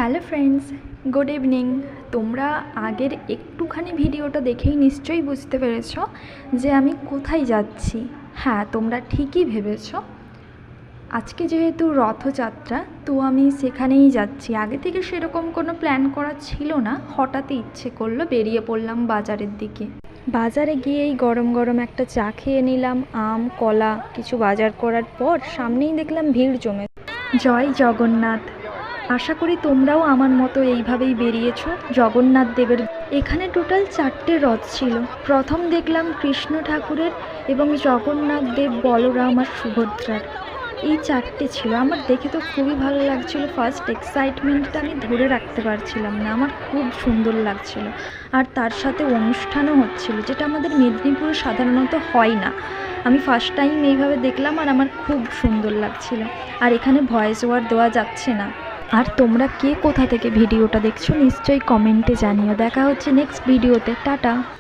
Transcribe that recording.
Hello friends, good evening. তোমরা আগের একটুখানি ভিডিওটা দেখেই নিশ্চয়ই বুঝতে পেরেছো যে আমি কোথায় যাচ্ছি। হ্যাঁ, তোমরা ঠিকই ভেবেছো। আজকে যেহেতু রথযাত্রা, তো আমি সেখানেই যাচ্ছি। আগে থেকে সেরকম কোনো প্ল্যান করা ছিল না, হঠাৎই ইচ্ছে করলো, বেরিয়ে পড়লাম বাজারের দিকে। বাজারে গিয়েই গরম গরম একটা চা খেয়ে নিলাম। আম, কলা কিছু বাজার করার পর সামনেই দেখলাম ভিড় জমে। জয় জগন্নাথ। আশা করি তোমরাও আমার মতো এইভাবেই বেরিয়েছো জগন্নাথ দেবের। এখানে টোটাল 4টে রথ ছিল। প্রথম দেখলাম কৃষ্ণ ঠাকুরের এবং জগন্নাথ দেব, বলরাম আর সুভদ্রার। এই 4টে ছিল। আমার দেখে তো খুবই ভালো লাগছিল। ফার্স্ট এক্সাইটমেন্টটা আমি ধরে রাখতে পারছিলাম না, আমার খুব সুন্দর লাগছিল। আর তার সাথে অনুষ্ঠানও হচ্ছিল, যেটা আমাদের মেদিনীপুরে সাধারণত হয় না। আমি ফার্স্ট টাইম এইভাবে দেখলাম আর আমার খুব সুন্দর লাগছিল। আর এখানে ভয়েস ওভার দেওয়া যাচ্ছে না। আর তোমরা কে কোথা থেকে ভিডিওটা দেখছো নিশ্চয়ই কমেন্টে জানিও। দেখা হচ্ছে নেক্সট ভিডিওতে। টাটা।